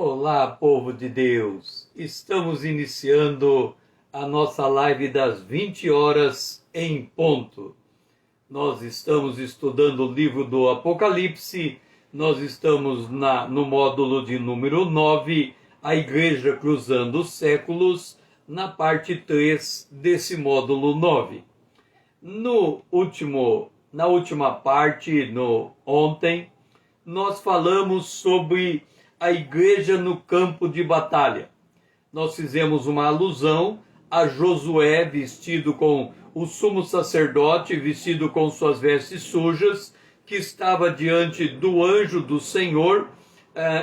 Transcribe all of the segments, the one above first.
Olá, povo de Deus! Estamos iniciando a nossa live das 20 horas em ponto. Nós estamos estudando o livro do Apocalipse, nós estamos no módulo de número 9, a Igreja Cruzando os Séculos, na parte 3 desse módulo 9. Na última parte, ontem, nós falamos sobre a igreja no campo de batalha. Nós fizemos uma alusão a Josué vestido com o sumo sacerdote, vestido com suas vestes sujas, que estava diante do anjo do Senhor,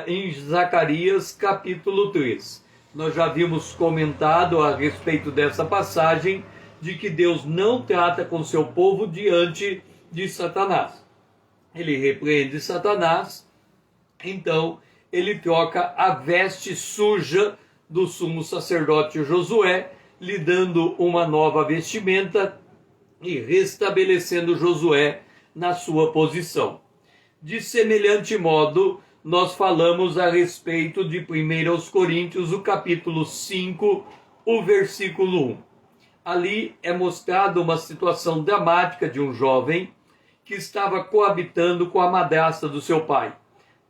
em Zacarias capítulo 3. Nós já havíamos comentado a respeito dessa passagem, de que Deus não trata com seu povo diante de Satanás. Ele repreende Satanás, então ele troca a veste suja do sumo sacerdote Josué, lhe dando uma nova vestimenta e restabelecendo Josué na sua posição. De semelhante modo, nós falamos a respeito de 1 Coríntios, o capítulo 5, o versículo 1. Ali é mostrada uma situação dramática de um jovem que estava coabitando com a madrasta do seu pai.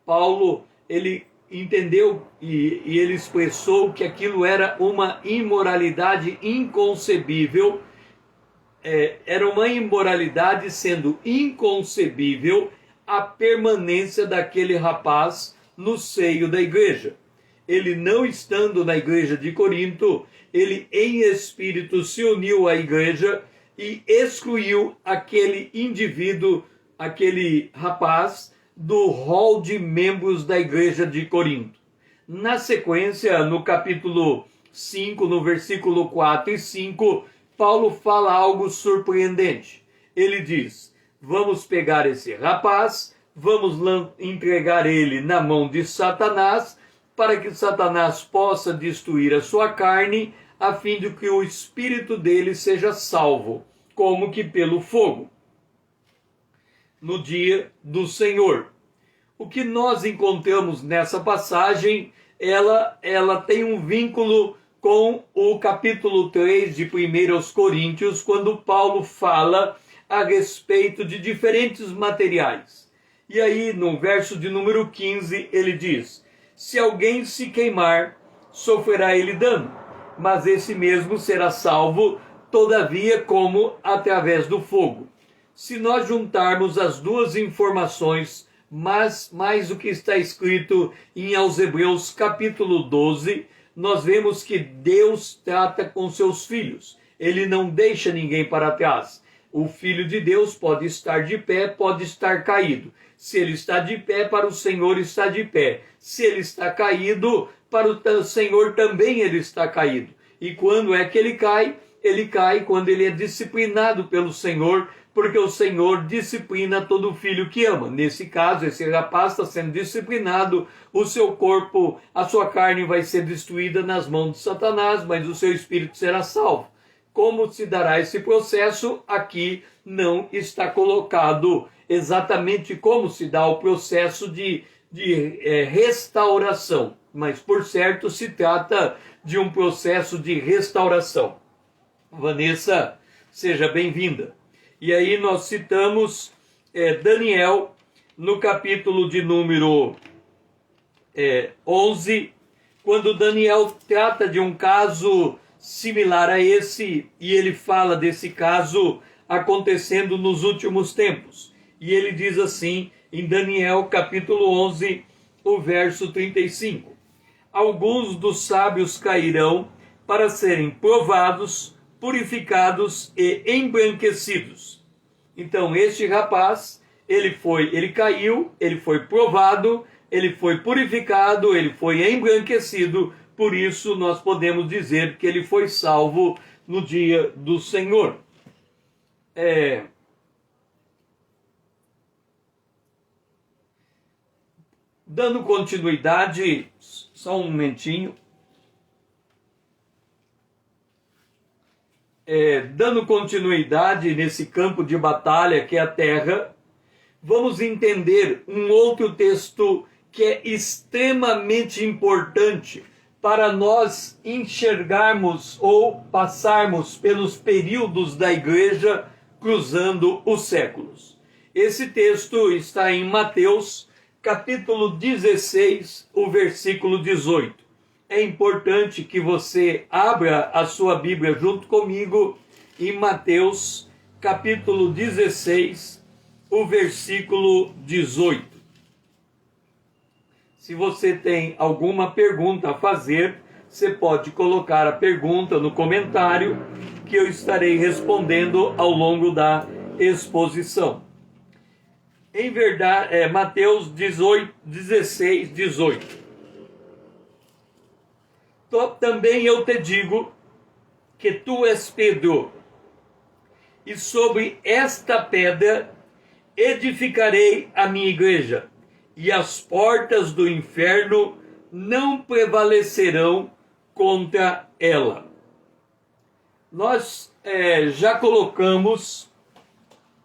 Paulo, ele entendeu e ele expressou que aquilo era uma imoralidade inconcebível, era uma imoralidade sendo inconcebível a permanência daquele rapaz no seio da igreja. Ele não estando na igreja de Corinto, ele em espírito se uniu à igreja e excluiu aquele indivíduo, aquele rapaz, do rol de membros da igreja de Corinto. Na sequência, no capítulo 5, no versículo 4 e 5, Paulo fala algo surpreendente. Ele diz: vamos pegar esse rapaz, vamos entregar ele na mão de Satanás, para que Satanás possa destruir a sua carne, a fim de que o espírito dele seja salvo, como que pelo fogo, no dia do Senhor. O que nós encontramos nessa passagem, ela tem um vínculo com o capítulo 3 de 1 Coríntios, quando Paulo fala a respeito de diferentes materiais. E aí, no verso de número 15, ele diz: se alguém se queimar, sofrerá ele dano, mas esse mesmo será salvo, todavia, como através do fogo. Se nós juntarmos as duas informações, mas mais o que está escrito em aos Hebreus capítulo 12, nós vemos que Deus trata com seus filhos. Ele não deixa ninguém para trás. O Filho de Deus pode estar de pé, pode estar caído. Se ele está de pé, para o Senhor está de pé. Se ele está caído, para o Senhor também ele está caído. E quando é que ele cai? Ele cai quando ele é disciplinado pelo Senhor, porque o Senhor disciplina todo filho que ama. Nesse caso, esse rapaz está sendo disciplinado, o seu corpo, a sua carne vai ser destruída nas mãos de Satanás, mas o seu espírito será salvo. Como se dará esse processo? Aqui não está colocado exatamente como se dá o processo de restauração, mas por certo se trata de um processo de restauração. Vanessa, seja bem-vinda. E aí nós citamos Daniel, no capítulo de número 11, quando Daniel trata de um caso similar a esse, e ele fala desse caso acontecendo nos últimos tempos. E ele diz assim, em Daniel capítulo 11, o verso 35. Alguns dos sábios cairão para serem provados, purificados e embranquecidos. Então este rapaz, ele caiu, ele foi provado, ele foi purificado, ele foi embranquecido, por isso nós podemos dizer que ele foi salvo no dia do Senhor. Dando continuidade, só um momentinho. Dando continuidade nesse campo de batalha que é a terra, vamos entender um outro texto que é extremamente importante para nós enxergarmos ou passarmos pelos períodos da igreja cruzando os séculos. Esse texto está em Mateus, capítulo 16, o versículo 18. É importante que você abra a sua Bíblia junto comigo em Mateus, capítulo 16, o versículo 18. Se você tem alguma pergunta a fazer, você pode colocar a pergunta no comentário que eu estarei respondendo ao longo da exposição. Em verdade, Mateus 16, 18. Também eu te digo que tu és Pedro, e sobre esta pedra edificarei a minha igreja, e as portas do inferno não prevalecerão contra ela. Nós já colocamos,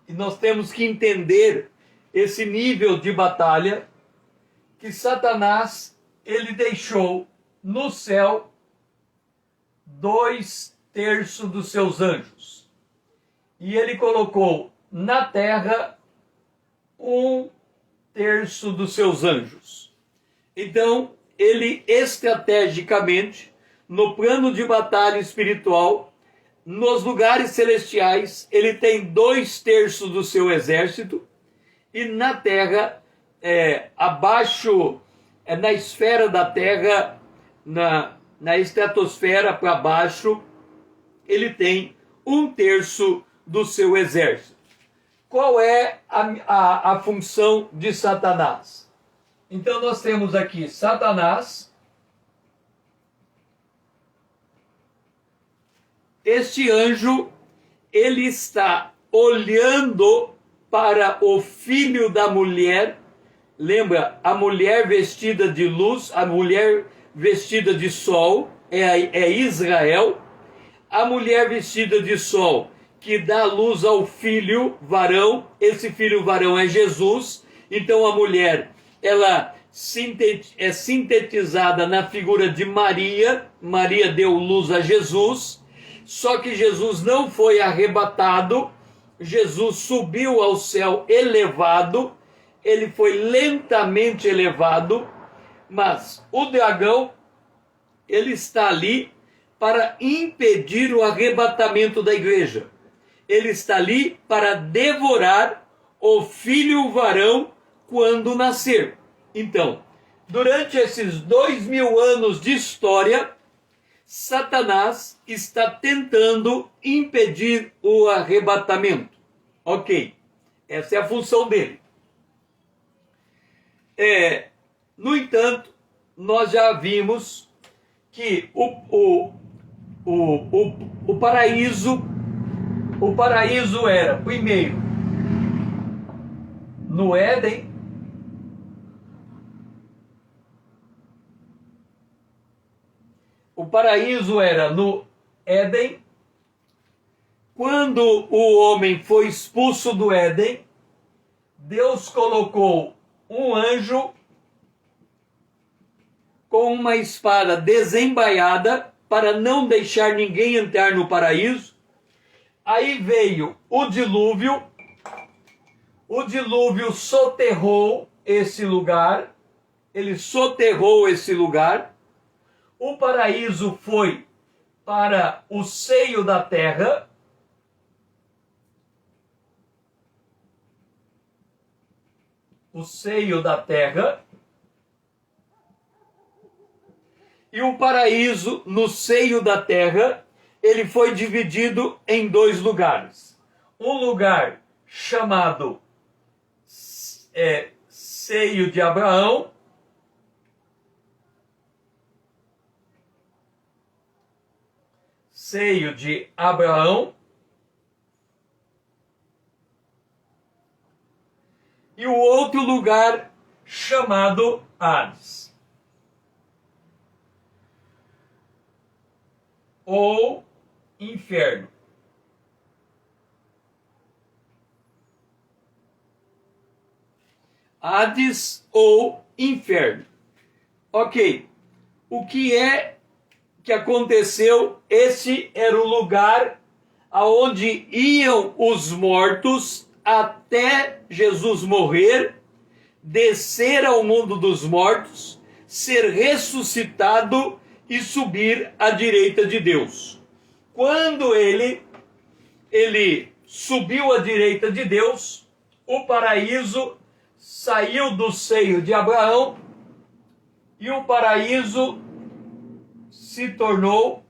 e nós temos que entender esse nível de batalha, que Satanás, ele deixou no céu 2/3 dos seus anjos, e ele colocou na terra 1/3 dos seus anjos. Então, ele estrategicamente, no plano de batalha espiritual, nos lugares celestiais, ele tem 2/3 do seu exército, e na terra, abaixo, na esfera da terra, na estratosfera para baixo, ele tem 1/3 do seu exército. Qual é a função de Satanás? Então nós temos aqui Satanás. Este anjo, ele está olhando para o filho da mulher. Lembra, a mulher vestida de luz, a mulher vestida de sol, é Israel. A mulher vestida de sol, que dá luz ao filho varão, esse filho varão é Jesus. Então a mulher, ela é sintetizada na figura de Maria. Maria deu luz a Jesus, só que Jesus não foi arrebatado. Jesus subiu ao céu elevado, ele foi lentamente elevado, mas o dragão, ele está ali para impedir o arrebatamento da igreja. Ele está ali para devorar o filho varão quando nascer. Então, durante esses 2000 anos de história, Satanás está tentando impedir o arrebatamento. Ok, essa é a função dele. No entanto, nós já vimos que o paraíso era, primeiro, no Éden. O paraíso era no Éden. Quando o homem foi expulso do Éden, Deus colocou um anjo com uma espada desembaiada para não deixar ninguém entrar no paraíso. Aí veio o dilúvio. O dilúvio soterrou esse lugar. Ele soterrou esse lugar. O paraíso foi para o seio da terra. O seio da terra. E o paraíso, no seio da terra, ele foi dividido em 2 lugares. Um lugar chamado seio de Abraão. Seio de Abraão. E o outro lugar chamado Hades. Ou inferno. Hades ou inferno. Ok, o que é que aconteceu? Esse era o lugar aonde iam os mortos até Jesus morrer, descer ao mundo dos mortos, ser ressuscitado e subir à direita de Deus. Quando ele subiu à direita de Deus, o paraíso saiu do seio de Abraão e o paraíso se tornou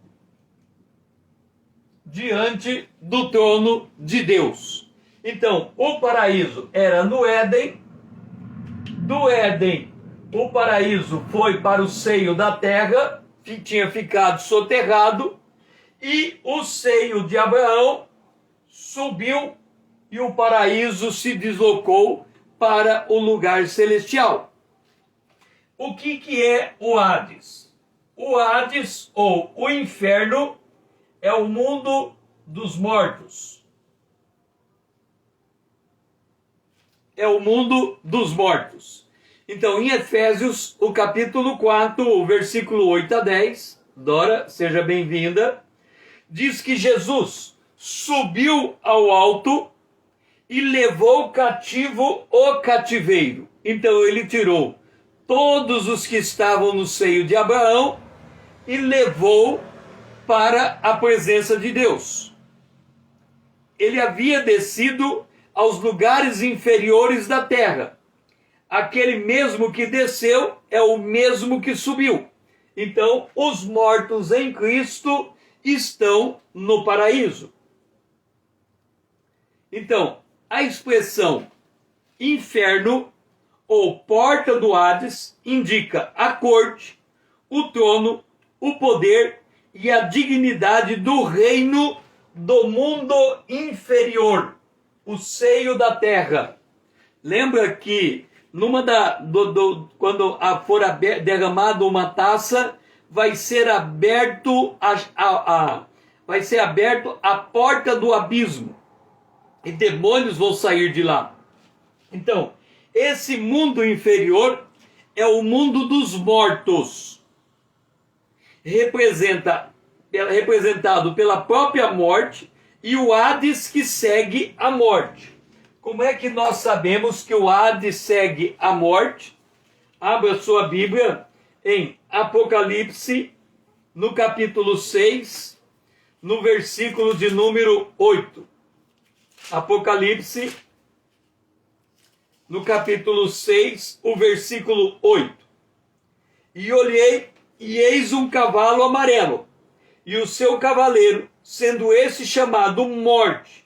diante do trono de Deus. Então, o paraíso era no Éden, do Éden o paraíso foi para o seio da terra, que tinha ficado soterrado, e o seio de Abraão subiu e o paraíso se deslocou para o lugar celestial. O que é o Hades? O Hades, ou o inferno, é o mundo dos mortos. É o mundo dos mortos. Então, em Efésios, o capítulo 4, o versículo 8 a 10, Dora, seja bem-vinda, diz que Jesus subiu ao alto e levou cativo o cativeiro. Então, ele tirou todos os que estavam no seio de Abraão e levou para a presença de Deus. Ele havia descido aos lugares inferiores da terra. Aquele mesmo que desceu é o mesmo que subiu. Então, os mortos em Cristo estão no paraíso. Então, a expressão inferno ou porta do Hades indica a corte, o trono, o poder e a dignidade do reino do mundo inferior, o seio da terra. Lembra que quando for derramada uma taça, vai ser aberto a porta do abismo e demônios vão sair de lá. Então, esse mundo inferior é o mundo dos mortos, representado pela própria morte, e o Hades que segue a morte. Como é que nós sabemos que o Hades segue a morte? Abra sua Bíblia em Apocalipse, no capítulo 6, no versículo de número 8. Apocalipse, no capítulo 6, o versículo 8. E olhei, e eis um cavalo amarelo, e o seu cavaleiro, sendo esse chamado Morte,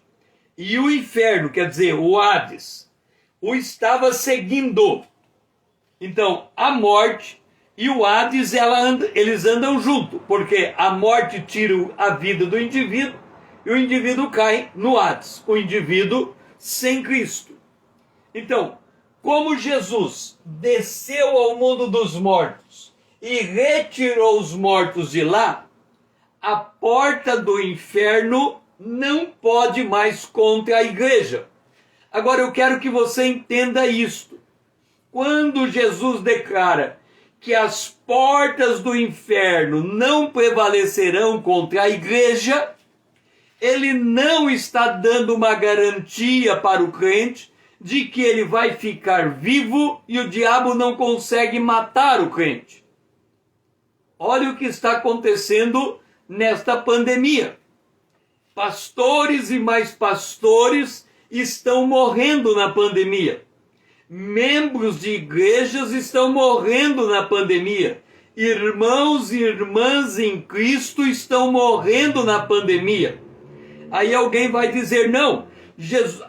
e o inferno, quer dizer, o Hades, o estava seguindo. Então, a morte e o Hades, eles andam junto, porque a morte tira a vida do indivíduo, e o indivíduo cai no Hades, o indivíduo sem Cristo. Então, como Jesus desceu ao mundo dos mortos e retirou os mortos de lá, a porta do inferno não pode mais contra a igreja. Agora eu quero que você entenda isto. Quando Jesus declara que as portas do inferno não prevalecerão contra a igreja, ele não está dando uma garantia para o crente de que ele vai ficar vivo e o diabo não consegue matar o crente. Olha o que está acontecendo nesta pandemia. Pastores e mais pastores estão morrendo na pandemia. Membros de igrejas estão morrendo na pandemia. Irmãos e irmãs em Cristo estão morrendo na pandemia. Aí alguém vai dizer, não,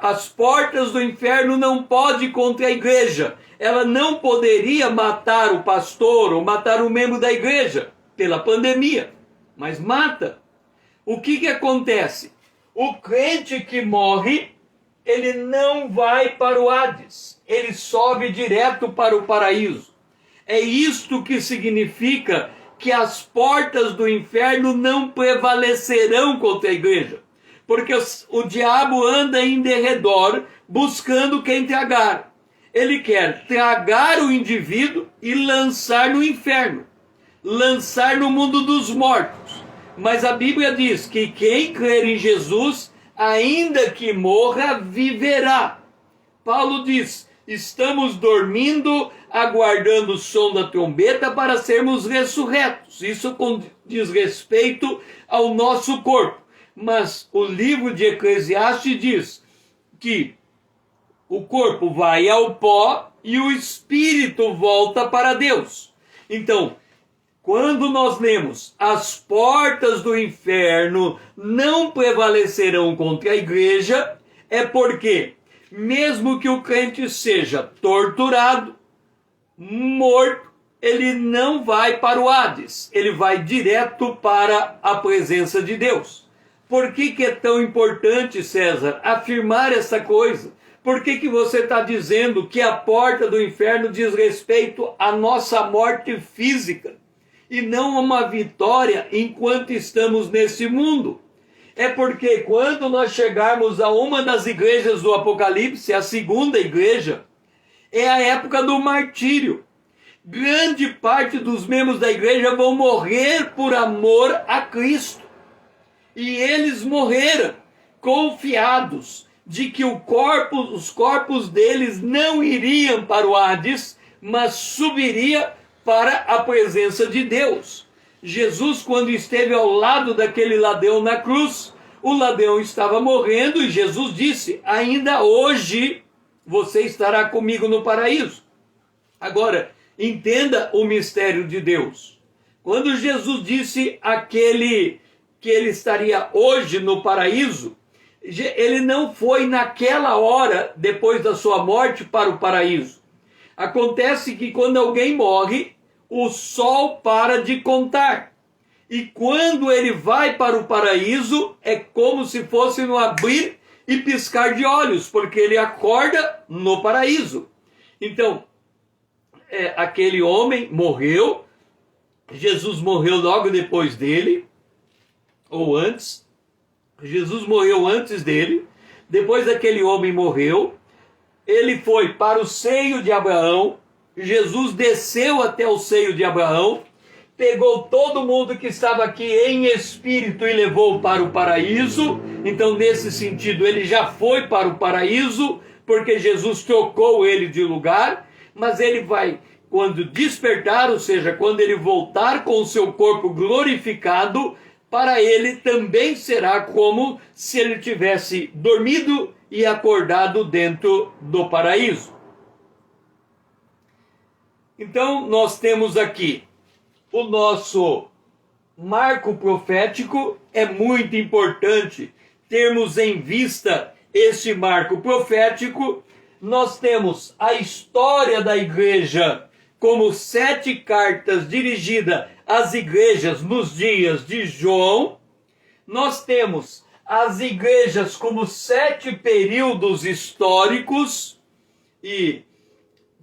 as portas do inferno não podem contra a igreja. Ela não poderia matar o pastor ou matar um membro da igreja pela pandemia, mas mata. O que acontece? O crente que morre, ele não vai para o Hades, ele sobe direto para o paraíso. É isto que significa que as portas do inferno não prevalecerão contra a igreja, porque o diabo anda em derredor buscando quem tragar. Ele quer tragar o indivíduo e lançar no inferno, lançar no mundo dos mortos. Mas a Bíblia diz que quem crer em Jesus, ainda que morra, viverá. Paulo diz: estamos dormindo, aguardando o som da trombeta para sermos ressurretos. Isso diz respeito ao nosso corpo. Mas o livro de Eclesiastes diz que o corpo vai ao pó e o espírito volta para Deus. Então, quando nós lemos as portas do inferno não prevalecerão contra a igreja, é porque, mesmo que o crente seja torturado, morto, ele não vai para o Hades, ele vai direto para a presença de Deus. Por que é tão importante, César, afirmar essa coisa? Por que você está dizendo que a porta do inferno diz respeito à nossa morte física e não a uma vitória enquanto estamos nesse mundo? É porque quando nós chegarmos a uma das igrejas do Apocalipse, a segunda igreja, é a época do martírio. Grande parte dos membros da igreja vão morrer por amor a Cristo. E eles morreram confiados de que os corpos deles não iriam para o Hades, mas subiria para a presença de Deus. Jesus, quando esteve ao lado daquele ladrão na cruz, o ladrão estava morrendo e Jesus disse: ainda hoje você estará comigo no paraíso. Agora, entenda o mistério de Deus. Quando Jesus disse aquele que ele estaria hoje no paraíso, ele não foi naquela hora, depois da sua morte, para o paraíso. Acontece que quando alguém morre, o sol para de contar. E quando ele vai para o paraíso, é como se fosse no abrir e piscar de olhos, porque ele acorda no paraíso. Então, aquele homem morreu, Jesus morreu logo depois dele, ou antes. Jesus morreu antes dele, depois aquele homem morreu, ele foi para o seio de Abraão, Jesus desceu até o seio de Abraão, pegou todo mundo que estava aqui em espírito e levou para o paraíso. Então, nesse sentido, ele já foi para o paraíso, porque Jesus trocou ele de lugar, mas ele vai, quando despertar, ou seja, quando ele voltar com o seu corpo glorificado, para ele também será como se ele tivesse dormido e acordado dentro do paraíso. Então, nós temos aqui o nosso marco profético. É muito importante termos em vista este marco profético. Nós temos a história da igreja como 7 cartas dirigidas às igrejas nos dias de João. Nós temos as igrejas como 7 períodos históricos, e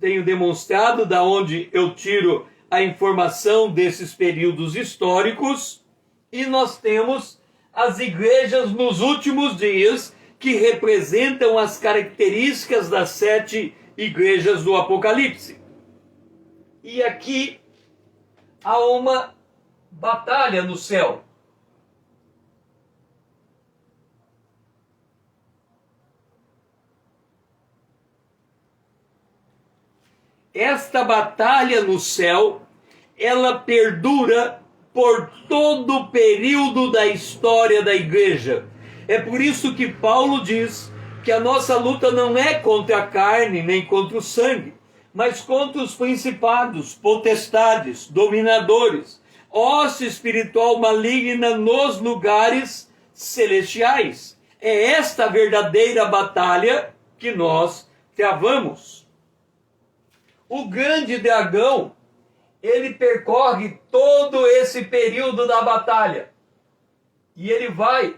tenho demonstrado da onde eu tiro a informação desses períodos históricos. E nós temos as igrejas nos últimos dias, que representam as características das 7 igrejas do Apocalipse. E aqui há uma batalha no céu. Esta batalha no céu, ela perdura por todo o período da história da igreja. É por isso que Paulo diz que a nossa luta não é contra a carne nem contra o sangue, mas contra os principados, potestades, dominadores, hoste espiritual maligna nos lugares celestiais. É esta a verdadeira batalha que nós travamos. O grande dragão, ele percorre todo esse período da batalha. E ele vai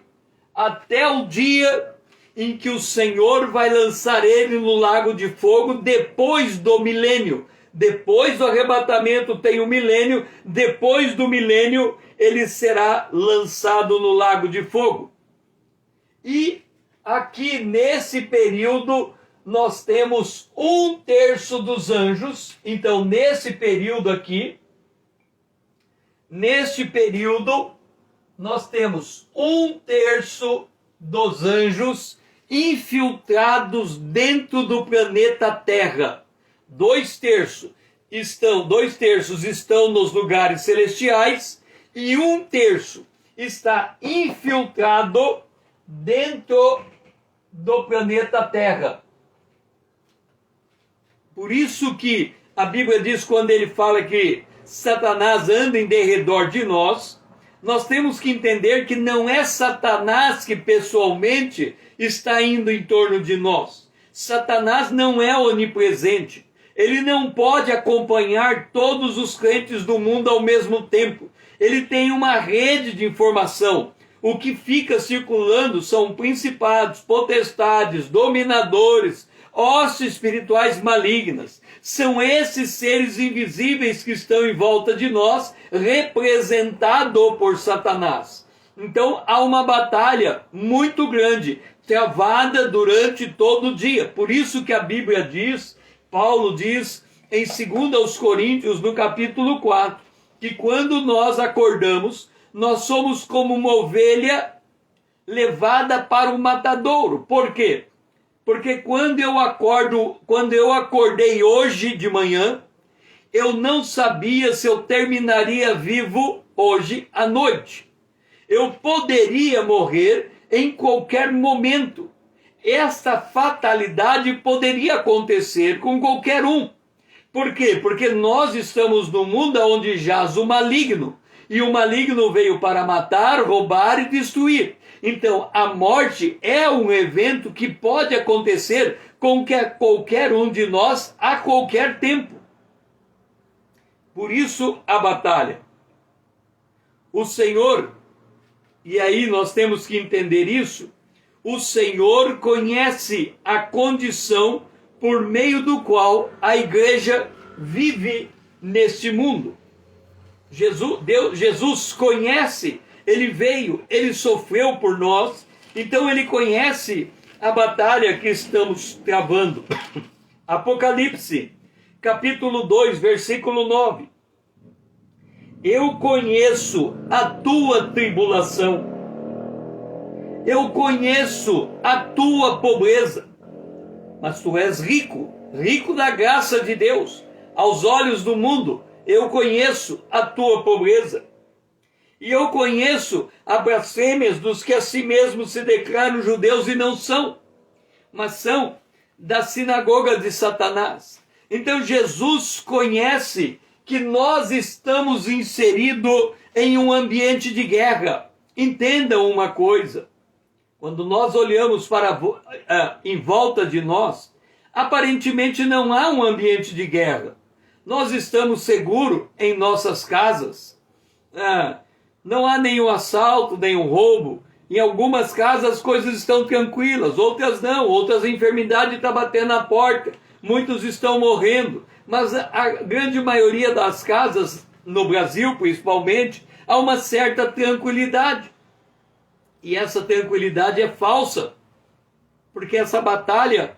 até o dia em que o Senhor vai lançar ele no lago de fogo, depois do milênio. Depois do arrebatamento tem o milênio, depois do milênio ele será lançado no lago de fogo. E aqui nesse período nós temos 1/3 dos anjos. Então, nesse período aqui, neste período, nós temos 1/3 dos anjos infiltrados dentro do planeta Terra. 2/3 estão nos lugares celestiais e 1/3 está infiltrado dentro do planeta Terra. Por isso que a Bíblia diz, quando ele fala que Satanás anda em derredor de nós, nós temos que entender que não é Satanás que pessoalmente está indo em torno de nós. Satanás não é onipresente. Ele não pode acompanhar todos os crentes do mundo ao mesmo tempo. Ele tem uma rede de informação. O que fica circulando são principados, potestades, dominadores, hostes espirituais malignas. São esses seres invisíveis que estão em volta de nós, representado por Satanás. Então há uma batalha muito grande, travada durante todo o dia. Por isso que a Bíblia diz, Paulo diz em 2 Coríntios, no capítulo 4, que quando nós acordamos, nós somos como uma ovelha levada para o matadouro. Por quê? Porque quando eu acordei hoje de manhã, eu não sabia se eu terminaria vivo hoje à noite. Eu poderia morrer em qualquer momento. Esta fatalidade poderia acontecer com qualquer um. Por quê? Porque nós estamos num mundo onde jaz o maligno. E o maligno veio para matar, roubar e destruir. Então, a morte é um evento que pode acontecer com qualquer um de nós a qualquer tempo. Por isso, a batalha. O Senhor, e aí nós temos que entender isso, o Senhor conhece a condição por meio do qual a igreja vive neste mundo. Jesus conhece, ele veio, ele sofreu por nós, então ele conhece a batalha que estamos travando. Apocalipse, capítulo 2, versículo 9. Eu conheço a tua tribulação, eu conheço a tua pobreza, mas tu és rico, rico da graça de Deus. Aos olhos do mundo, eu conheço a tua pobreza. E eu conheço as blasfêmias dos que a si mesmos se declaram judeus e não são, mas são da sinagoga de Satanás. Então Jesus conhece que nós estamos inseridos em um ambiente de guerra. Entendam uma coisa, quando nós olhamos para em volta de nós, aparentemente não há um ambiente de guerra. Nós estamos seguros em nossas casas. Não há nenhum assalto, nenhum roubo. Em algumas casas as coisas estão tranquilas, outras não. Outras a enfermidade está batendo na porta. Muitos estão morrendo. Mas a grande maioria das casas, no Brasil principalmente, há uma certa tranquilidade. E essa tranquilidade é falsa. Porque essa batalha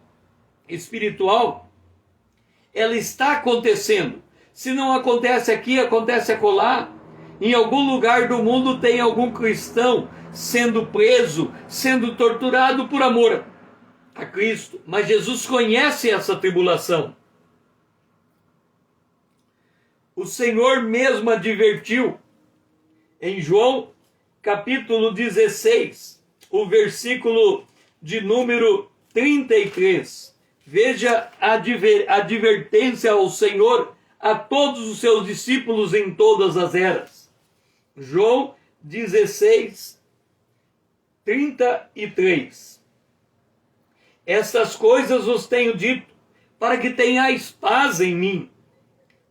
espiritual, ela está acontecendo. Se não acontece aqui, acontece acolá. Em algum lugar do mundo tem algum cristão sendo preso, sendo torturado por amor a Cristo. Mas Jesus conhece essa tribulação. O Senhor mesmo advertiu em João capítulo 16, o versículo de número 33. Veja a advertência ao Senhor a todos os seus discípulos em todas as eras. João 16, 33. Estas coisas vos tenho dito, para que tenhais paz em mim.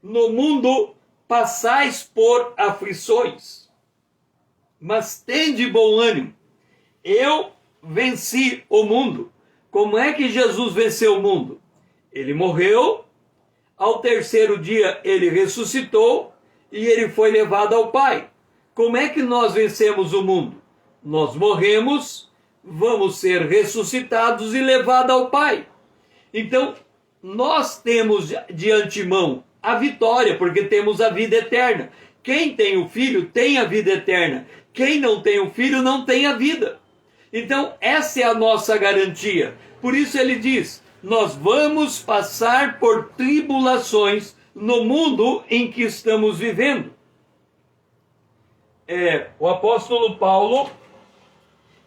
No mundo passais por aflições, mas tende bom ânimo. Eu venci o mundo. Como é que Jesus venceu o mundo? Ele morreu, ao terceiro dia ele ressuscitou e ele foi levado ao Pai. Como é que nós vencemos o mundo? Nós morremos, vamos ser ressuscitados e levados ao Pai. Então, nós temos de antemão a vitória, porque temos a vida eterna. Quem tem o Filho tem a vida eterna. Quem não tem o Filho não tem a vida. Então, essa é a nossa garantia. Por isso ele diz, nós vamos passar por tribulações no mundo em que estamos vivendo. O apóstolo Paulo,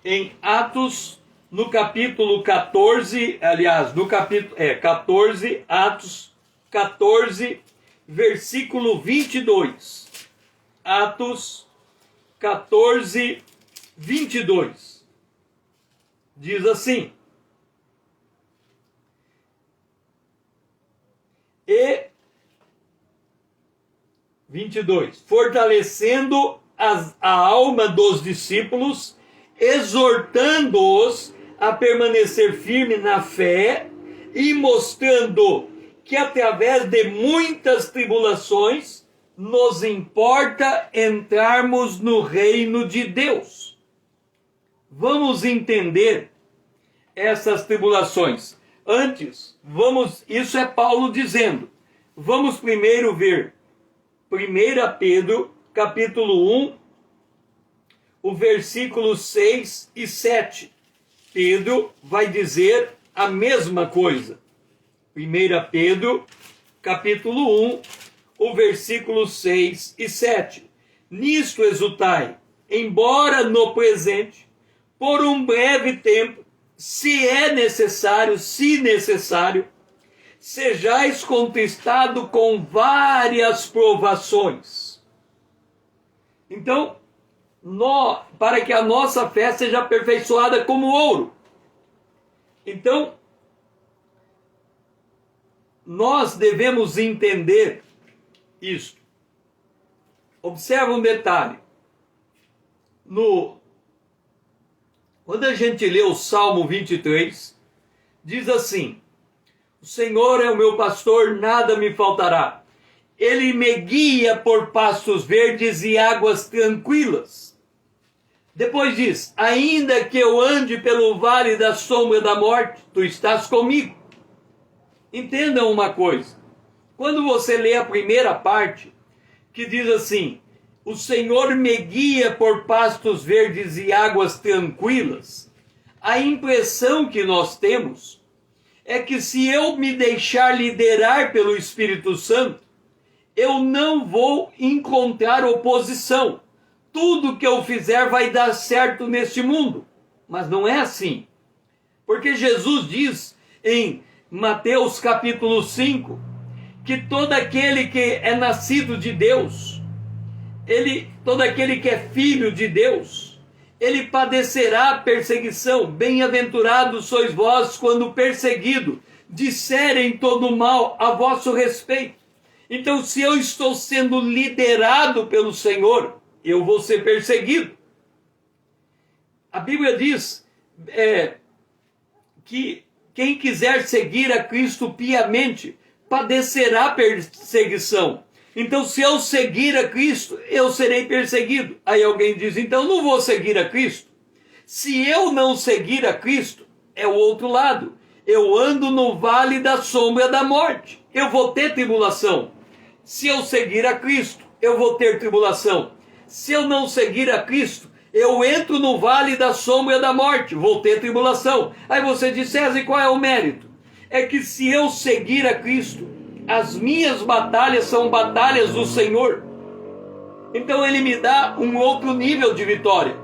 em Atos, no capítulo 14, aliás, no capítulo 14, Atos 14, versículo 22. Atos 14, 22. Diz assim: e 22, fortalecendo a alma dos discípulos, exortando-os a permanecer firme na fé e mostrando que através de muitas tribulações nos importa entrarmos no reino de Deus. Vamos entender essas tribulações. Antes, isso é Paulo dizendo. Vamos primeiro ver 1 Pedro, capítulo 1, o versículo 6 e 7. Pedro vai dizer a mesma coisa. 1 Pedro, capítulo 1, o versículo 6 e 7. Nisto exultai, embora no presente, por um breve tempo, se necessário, sejais contristado com várias provações. Então, para que a nossa fé seja aperfeiçoada como ouro. Então, nós devemos entender isto. Observa um detalhe. Quando a gente lê o Salmo 23, diz assim: o Senhor é o meu pastor, nada me faltará. Ele me guia por pastos verdes e águas tranquilas. Depois diz, ainda que eu ande pelo vale da sombra da morte, tu estás comigo. Entendam uma coisa. Quando você lê a primeira parte, que diz assim, o Senhor me guia por pastos verdes e águas tranquilas, a impressão que nós temos é que se eu me deixar liderar pelo Espírito Santo, eu não vou encontrar oposição. Tudo que eu fizer vai dar certo neste mundo. Mas não é assim. Porque Jesus diz em Mateus capítulo 5, que todo aquele que é nascido de Deus, todo aquele que é filho de Deus, ele padecerá perseguição. Bem-aventurados sois vós quando perseguido, disserem todo mal a vosso respeito. Então, se eu estou sendo liderado pelo Senhor, eu vou ser perseguido. A Bíblia diz que quem quiser seguir a Cristo piamente padecerá perseguição. Então, se eu seguir a Cristo, eu serei perseguido. Aí alguém diz, então não vou seguir a Cristo. Se eu não seguir a Cristo, é o outro lado. Eu ando no vale da sombra da morte. Eu vou ter tribulação. Se eu seguir a Cristo, eu vou ter tribulação. Se eu não seguir a Cristo, eu entro no vale da sombra da morte, vou ter tribulação. Aí você diz, César, qual é o mérito? É que se eu seguir a Cristo, as minhas batalhas são batalhas do Senhor. Então ele me dá um outro nível de vitória.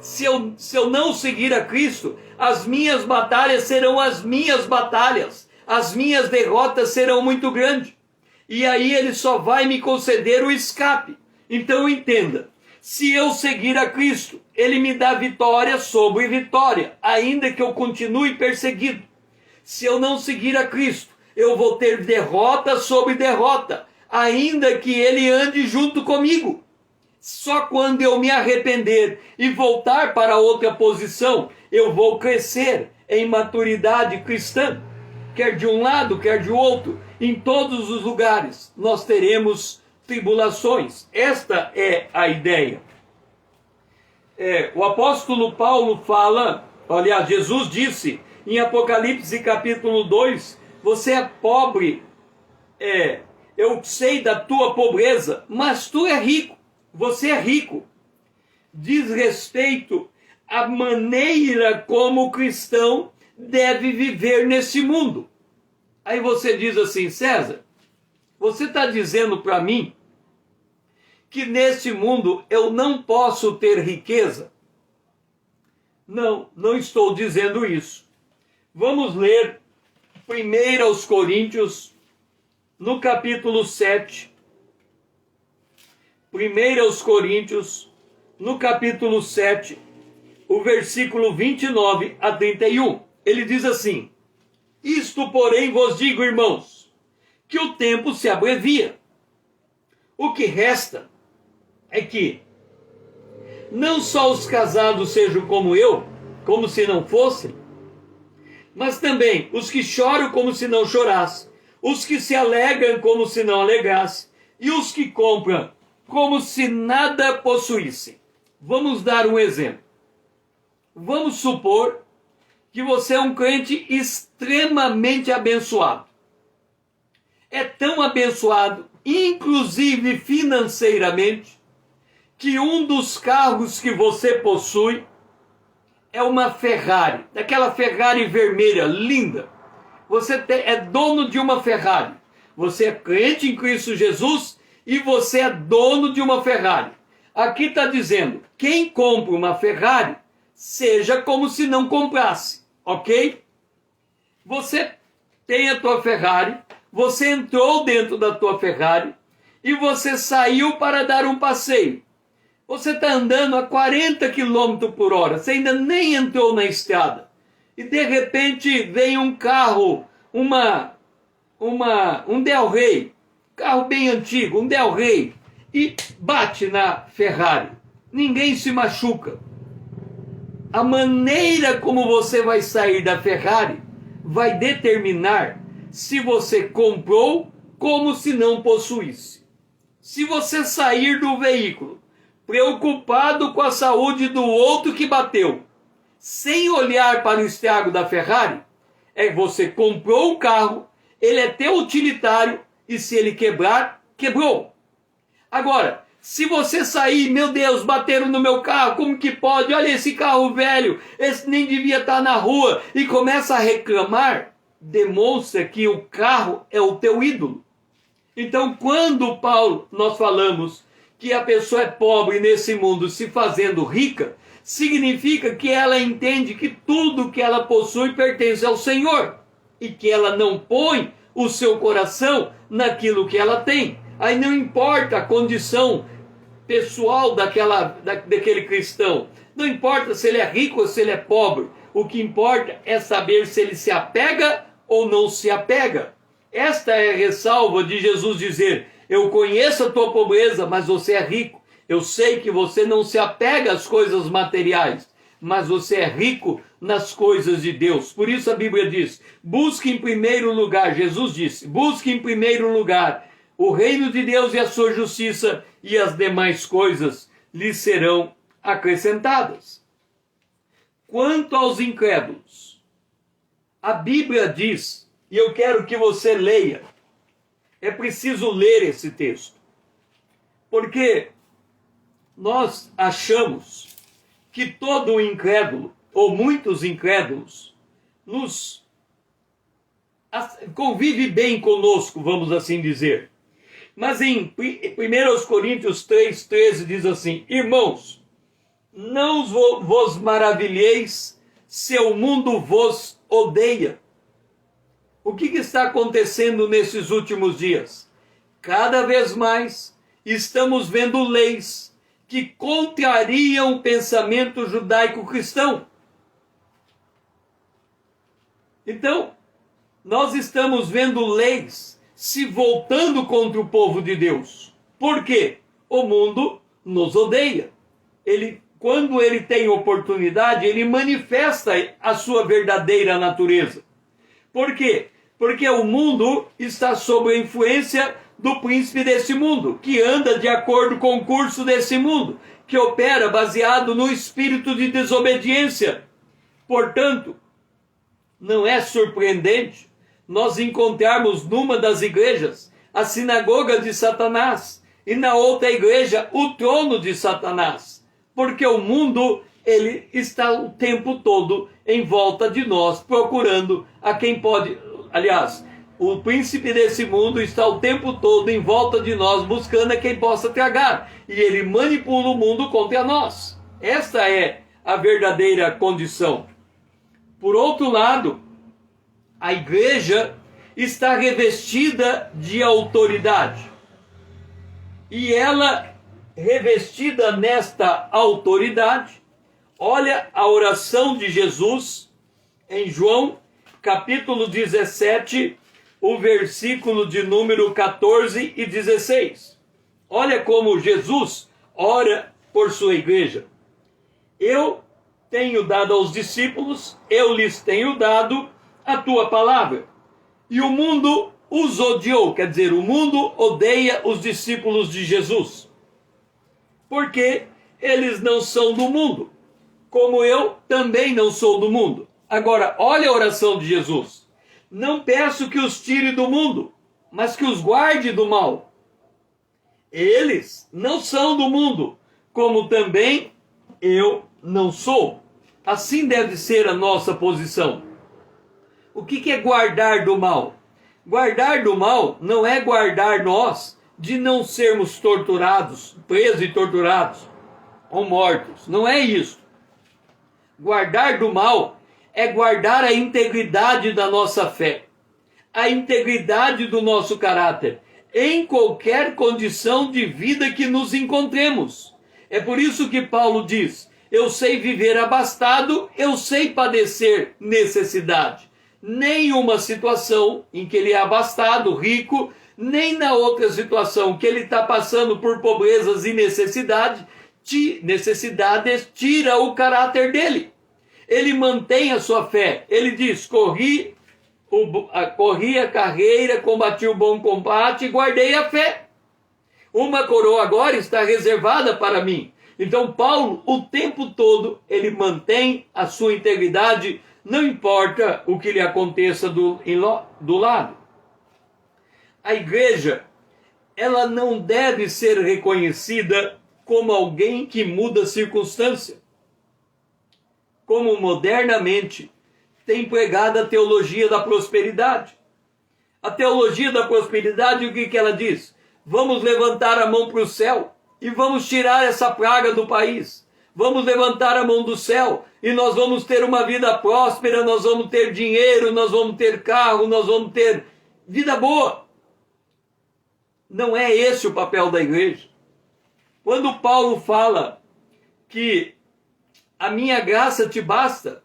Se eu não seguir a Cristo, as minhas batalhas serão as minhas batalhas. As minhas derrotas serão muito grandes. E aí ele só vai me conceder o escape. Então entenda, se eu seguir a Cristo, ele me dá vitória sobre vitória, ainda que eu continue perseguido. Se eu não seguir a Cristo, eu vou ter derrota sobre derrota, ainda que ele ande junto comigo. Só quando eu me arrepender e voltar para outra posição, eu vou crescer em maturidade cristã. Quer de um lado, quer de outro, em todos os lugares, nós teremos tribulações. Esta é a ideia. O apóstolo Paulo fala, aliás, Jesus disse em Apocalipse capítulo 2, você é pobre, eu sei da tua pobreza, mas tu é rico, você é rico. Diz respeito à maneira como o cristão deve viver nesse mundo. Aí você diz assim: César, você está dizendo para mim que nesse mundo eu não posso ter riqueza? Não, não estou dizendo isso. Vamos ler 1 Coríntios, no capítulo 7. 1 Coríntios, no capítulo 7, o versículo 29 a 31. Ele diz assim: isto, porém, vos digo, irmãos, que o tempo se abrevia. O que resta é que não só os casados sejam como eu, como se não fossem, mas também os que choram como se não chorassem, os que se alegram como se não alegrassem, e os que compram como se nada possuíssem. Vamos dar um exemplo. Vamos supor que você é um crente extremamente abençoado. É tão abençoado, inclusive financeiramente, que um dos carros que você possui é uma Ferrari, daquela Ferrari vermelha, linda. Você é dono de uma Ferrari. Você é crente em Cristo Jesus e você é dono de uma Ferrari. Aqui está dizendo, quem compra uma Ferrari, seja como se não comprasse, ok? Você tem a tua Ferrari, você entrou dentro da tua Ferrari e você saiu para dar um passeio. Você está andando a 40 km por hora, você ainda nem entrou na estrada. E de repente vem um carro, um Del Rey, carro bem antigo, um Del Rey, e bate na Ferrari. Ninguém se machuca. A maneira como você vai sair da Ferrari vai determinar se você comprou como se não possuísse. Se você sair do veículo preocupado com a saúde do outro que bateu, sem olhar para o estrago da Ferrari, você comprou o carro, ele é teu utilitário e se ele quebrar, quebrou. Agora, se você sair, meu Deus, bateram no meu carro, como que pode? Olha esse carro velho, esse nem devia estar na rua, e começa a reclamar, demonstra que o carro é o teu ídolo. Então, quando nós falamos que a pessoa é pobre nesse mundo se fazendo rica, significa que ela entende que tudo que ela possui pertence ao Senhor e que ela não põe o seu coração naquilo que ela tem. Aí não importa a condição pessoal daquele cristão, não importa se ele é rico ou se ele é pobre, o que importa é saber se ele se apega ou não se apega. Esta é a ressalva de Jesus dizer: eu conheço a tua pobreza, mas você é rico. Eu sei que você não se apega às coisas materiais, mas você é rico nas coisas de Deus. Por isso a Bíblia diz, busque em primeiro lugar, Jesus disse, busque em primeiro lugar o reino de Deus e a sua justiça, e as demais coisas lhe serão acrescentadas. Quanto aos incrédulos, a Bíblia diz, e eu quero que você leia, é preciso ler esse texto, porque nós achamos que todo incrédulo, ou muitos incrédulos, convive bem conosco, vamos assim dizer. Mas em 1 Coríntios 3,13 diz assim, irmãos, não vos maravilheis se o mundo vos odeia. O que está acontecendo nesses últimos dias? Cada vez mais estamos vendo leis que contrariam o pensamento judaico-cristão. Então, nós estamos vendo leis se voltando contra o povo de Deus. Por quê? O mundo nos odeia. Quando ele tem oportunidade, ele manifesta a sua verdadeira natureza. Por quê? Porque o mundo está sob a influência do príncipe desse mundo, que anda de acordo com o curso desse mundo, que opera baseado no espírito de desobediência. Portanto, não é surpreendente nós encontrarmos numa das igrejas a sinagoga de Satanás e na outra igreja o trono de Satanás, porque o mundo ele está o tempo todo em volta de nós, procurando a quem pode... Aliás, o príncipe desse mundo está o tempo todo em volta de nós, buscando a quem possa tragar. E ele manipula o mundo contra nós. Esta é a verdadeira condição. Por outro lado, a igreja está revestida de autoridade. E ela, revestida nesta autoridade, olha a oração de Jesus em João, capítulo 17, o versículo de número 14 e 16. Olha como Jesus ora por sua igreja. Eu tenho dado aos discípulos, eu lhes tenho dado a tua palavra. E o mundo os odiou, quer dizer, o mundo odeia os discípulos de Jesus. Porque eles não são do mundo, como eu também não sou do mundo. Agora, olha a oração de Jesus. Não peço que os tire do mundo, mas que os guarde do mal. Eles não são do mundo, como também eu não sou. Assim deve ser a nossa posição. O que é guardar do mal? Guardar do mal não é guardar nós de não sermos torturados, presos e torturados, ou mortos. Não é isso. Guardar do mal é guardar a integridade da nossa fé, a integridade do nosso caráter, em qualquer condição de vida que nos encontremos. É por isso que Paulo diz, eu sei viver abastado, eu sei padecer necessidade. Nenhuma situação em que ele é abastado, rico, nem na outra situação que ele está passando por pobrezas e necessidades, tira o caráter dele. Ele mantém a sua fé. Ele diz, corri a carreira, combati o bom combate e guardei a fé. Uma coroa agora está reservada para mim. Então Paulo, o tempo todo, ele mantém a sua integridade, não importa o que lhe aconteça do lado. A igreja, ela não deve ser reconhecida como alguém que muda circunstância, como modernamente tem pregado a teologia da prosperidade. A teologia da prosperidade, o que ela diz? Vamos levantar a mão para o céu e vamos tirar essa praga do país. Vamos levantar a mão do céu e nós vamos ter uma vida próspera, nós vamos ter dinheiro, nós vamos ter carro, nós vamos ter vida boa. Não é esse o papel da igreja. Quando Paulo fala que a minha graça te basta,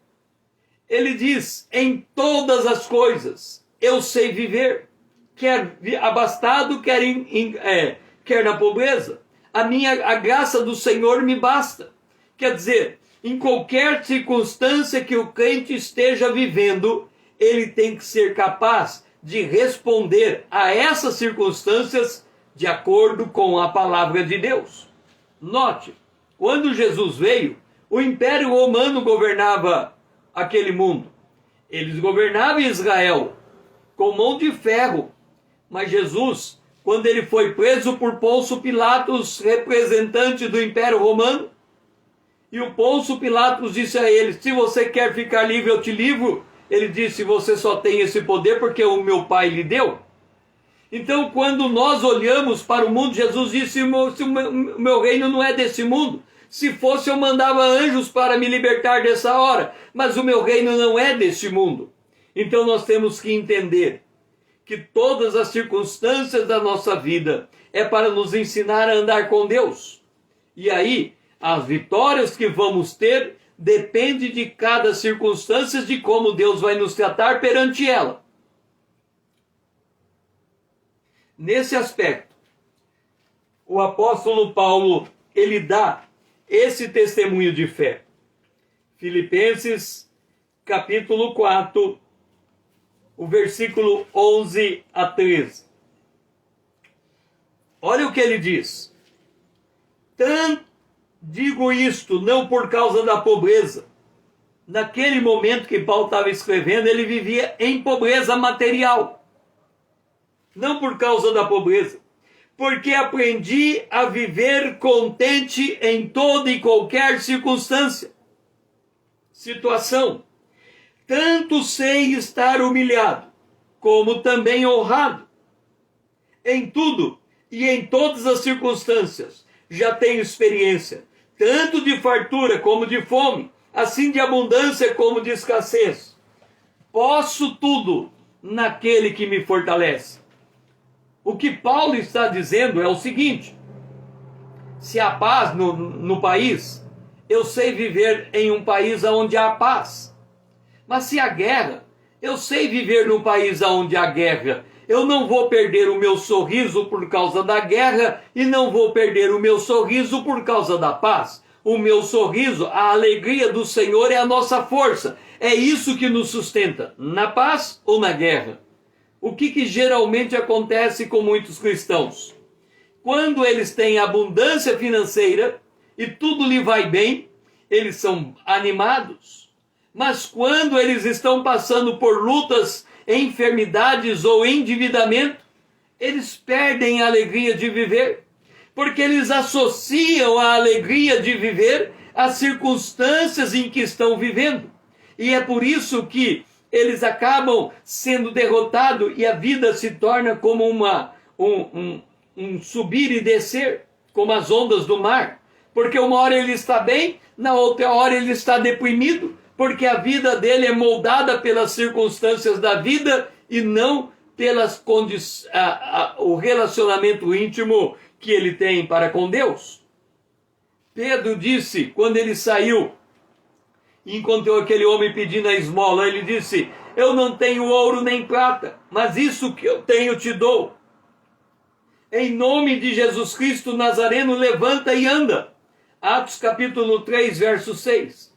ele diz, em todas as coisas eu sei viver, quer abastado, quer na pobreza. A graça do Senhor me basta. Quer dizer, em qualquer circunstância que o crente esteja vivendo, ele tem que ser capaz de responder a essas circunstâncias de acordo com a palavra de Deus. Note, quando Jesus veio, o Império Romano governava aquele mundo. Eles governavam Israel com mão de ferro. Mas Jesus, quando ele foi preso por Pôncio Pilatos, representante do Império Romano, e o Pôncio Pilatos disse a ele, se você quer ficar livre, eu te livro. Ele disse, você só tem esse poder porque o meu pai lhe deu. Então, quando nós olhamos para o mundo, Jesus disse, o meu reino não é desse mundo. Se fosse, eu mandava anjos para me libertar dessa hora. Mas o meu reino não é deste mundo. Então nós temos que entender que todas as circunstâncias da nossa vida é para nos ensinar a andar com Deus. E aí, as vitórias que vamos ter depende de cada circunstância, de como Deus vai nos tratar perante ela. Nesse aspecto, o apóstolo Paulo, ele dá esse testemunho de fé. Filipenses, capítulo 4, o versículo 11 a 13. Olha o que ele diz. Digo isto não por causa da pobreza, naquele momento que Paulo estava escrevendo, ele vivia em pobreza material. Não por causa da pobreza, porque aprendi a viver contente em toda e qualquer circunstância, situação. Tanto sei estar humilhado, como também honrado. Em tudo e em todas as circunstâncias já tenho experiência, tanto de fartura como de fome, assim de abundância como de escassez. Posso tudo naquele que me fortalece. O que Paulo está dizendo é o seguinte: se há paz no país, eu sei viver em um país onde há paz. Mas se há guerra, eu sei viver num país onde há guerra. Eu não vou perder o meu sorriso por causa da guerra e não vou perder o meu sorriso por causa da paz. O meu sorriso, a alegria do Senhor é a nossa força. É isso que nos sustenta, na paz ou na guerra. O que geralmente acontece com muitos cristãos? Quando eles têm abundância financeira e tudo lhe vai bem, eles são animados. Mas quando eles estão passando por lutas, enfermidades ou endividamento, eles perdem a alegria de viver, porque eles associam a alegria de viver às circunstâncias em que estão vivendo. E é por isso que eles acabam sendo derrotados e a vida se torna como um subir e descer, como as ondas do mar. Porque uma hora ele está bem, na outra hora ele está deprimido, porque a vida dele é moldada pelas circunstâncias da vida e não pelas o relacionamento íntimo que ele tem para com Deus. Pedro disse, quando ele saiu e encontrou aquele homem pedindo a esmola, ele disse: eu não tenho ouro nem prata, mas isso que eu tenho te dou. Em nome de Jesus Cristo Nazareno, levanta e anda. Atos capítulo 3, verso 6.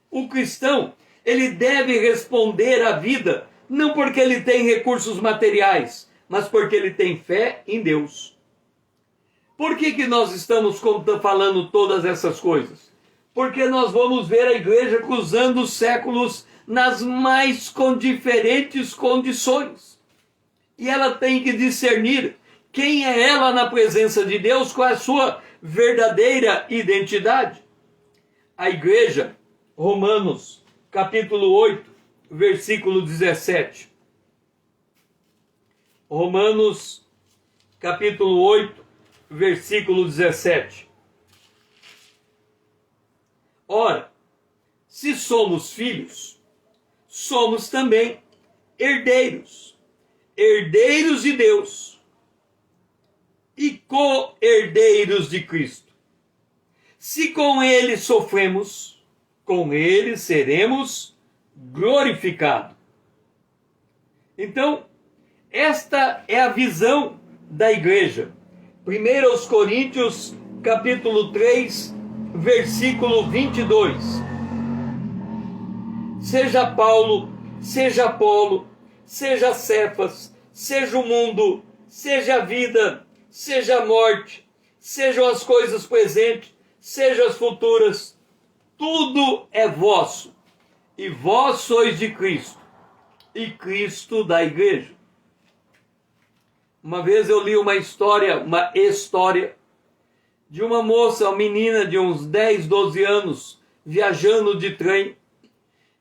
O cristão, ele deve responder à vida, não porque ele tem recursos materiais, mas porque ele tem fé em Deus. Por que nós estamos falando todas essas coisas? Porque nós vamos ver a igreja cruzando os séculos nas mais diferentes condições. E ela tem que discernir quem é ela na presença de Deus, qual é a sua verdadeira identidade. A igreja, Romanos, capítulo 8, versículo 17. Romanos, capítulo 8, versículo 17. Ora, se somos filhos, somos também herdeiros, herdeiros de Deus e co-herdeiros de Cristo. Se com ele sofremos, com ele seremos glorificados. Então, esta é a visão da igreja. 1 Coríntios, capítulo 3, versículo 22. Seja Paulo, seja Apolo, seja Cefas, seja o mundo, seja a vida, seja a morte, sejam as coisas presentes, sejam as futuras, tudo é vosso, e vós sois de Cristo, e Cristo da igreja. Uma vez eu li uma história de uma moça, uma menina de uns 10, 12 anos, viajando de trem,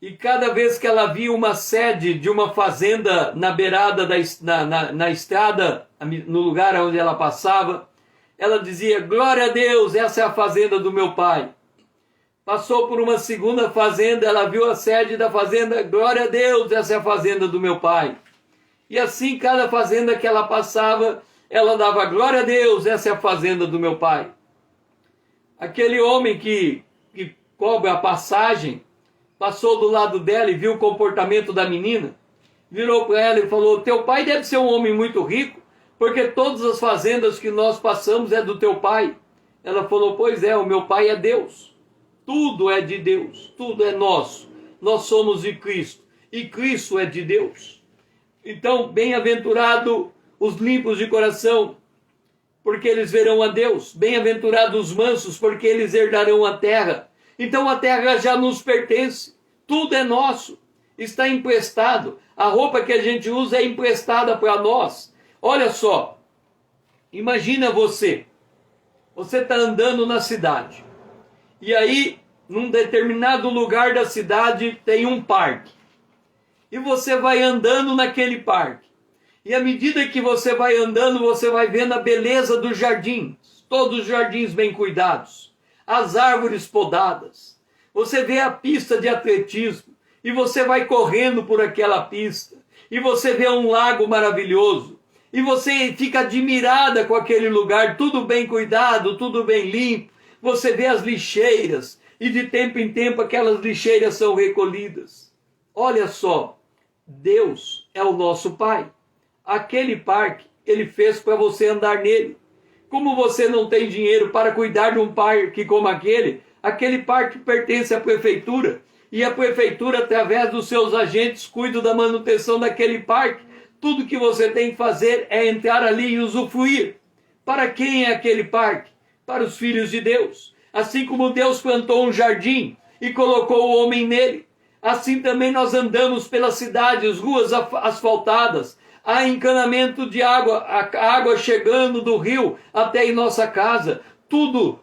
e cada vez que ela via uma sede de uma fazenda na beirada na estrada, no lugar onde ela passava, ela dizia: glória a Deus, essa é a fazenda do meu pai. Passou por uma segunda fazenda, ela viu a sede da fazenda: glória a Deus, essa é a fazenda do meu pai. E assim, cada fazenda que ela passava, ela dava: glória a Deus, essa é a fazenda do meu pai. Aquele homem que cobra a passagem, passou do lado dela e viu o comportamento da menina, virou para ela e falou: teu pai deve ser um homem muito rico, porque todas as fazendas que nós passamos é do teu pai. Ela falou: pois é, o meu pai é Deus. Tudo é de Deus, tudo é nosso. Nós somos de Cristo, e Cristo é de Deus. Então, bem-aventurado os limpos de coração, porque eles verão a Deus. Bem-aventurados os mansos, porque eles herdarão a terra. Então a terra já nos pertence. Tudo é nosso, está emprestado. A roupa que a gente usa é emprestada para nós. Olha só, imagina você está andando na cidade, e aí, num determinado lugar da cidade, tem um parque. E você vai andando naquele parque. E à medida que você vai andando, você vai vendo a beleza dos jardins. Todos os jardins bem cuidados. As árvores podadas. Você vê a pista de atletismo. E você vai correndo por aquela pista. E você vê um lago maravilhoso. E você fica admirada com aquele lugar, tudo bem cuidado, tudo bem limpo. Você vê as lixeiras, e de tempo em tempo aquelas lixeiras são recolhidas. Olha só, Deus é o nosso Pai. Aquele parque, Ele fez para você andar nele. Como você não tem dinheiro para cuidar de um parque como aquele parque pertence à prefeitura. E a prefeitura, através dos seus agentes, cuida da manutenção daquele parque. Tudo que você tem que fazer é entrar ali e usufruir. Para quem é aquele parque? Para os filhos de Deus. Assim como Deus plantou um jardim e colocou o homem nele, assim também nós andamos pelas cidades, ruas asfaltadas, há encanamento de água, a água chegando do rio até em nossa casa, tudo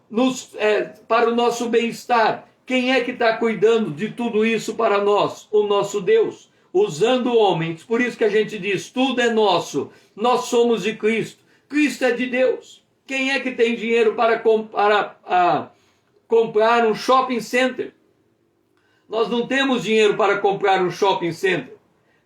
para o nosso bem-estar. Quem é que está cuidando de tudo isso para nós? O nosso Deus. Usando homens, por isso que a gente diz, tudo é nosso, nós somos de Cristo, Cristo é de Deus. Quem é que tem dinheiro para comprar um shopping center? Nós não temos dinheiro para comprar um shopping center,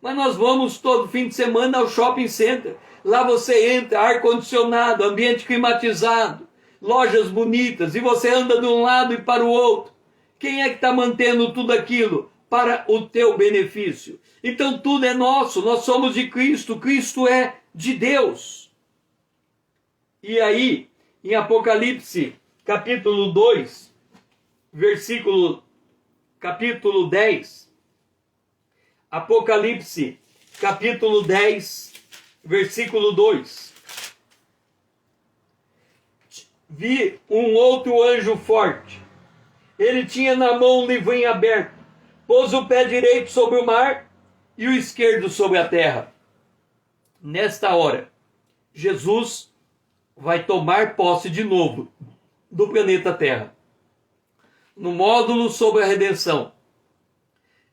mas nós vamos todo fim de semana ao shopping center. Lá você entra, ar-condicionado, ambiente climatizado, lojas bonitas, e você anda de um lado e para o outro. Quem é que está mantendo tudo aquilo? Para o teu benefício. Então tudo é nosso, nós somos de Cristo, Cristo é de Deus. E aí, em Apocalipse, capítulo 2, capítulo 10, Apocalipse, capítulo 10, versículo 2. Vi um outro anjo forte. Ele tinha na mão um livrinho aberto. Pôs o pé direito sobre o mar e o esquerdo sobre a terra. Nesta hora, Jesus vai tomar posse de novo do planeta Terra. No módulo sobre a redenção,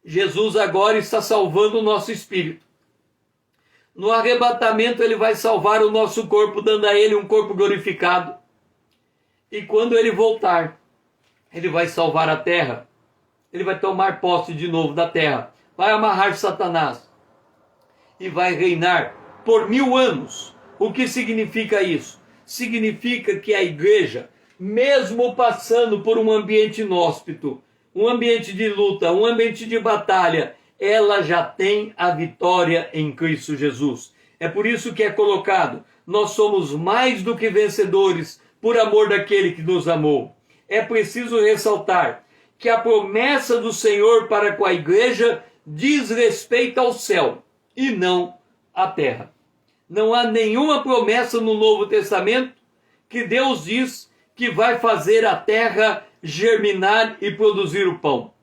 Jesus agora está salvando o nosso espírito. No arrebatamento, Ele vai salvar o nosso corpo, dando a Ele um corpo glorificado. E quando Ele voltar, Ele vai salvar a terra. Ele vai tomar posse de novo da terra, vai amarrar Satanás e vai reinar por 1000 anos. O que significa isso? Significa que a igreja, mesmo passando por um ambiente inóspito, um ambiente de luta, um ambiente de batalha, ela já tem a vitória em Cristo Jesus. É por isso que é colocado, nós somos mais do que vencedores por amor daquele que nos amou. É preciso ressaltar que a promessa do Senhor para com a igreja diz respeito ao céu e não à terra. Não há nenhuma promessa no Novo Testamento que Deus diz que vai fazer a terra germinar e produzir o pão.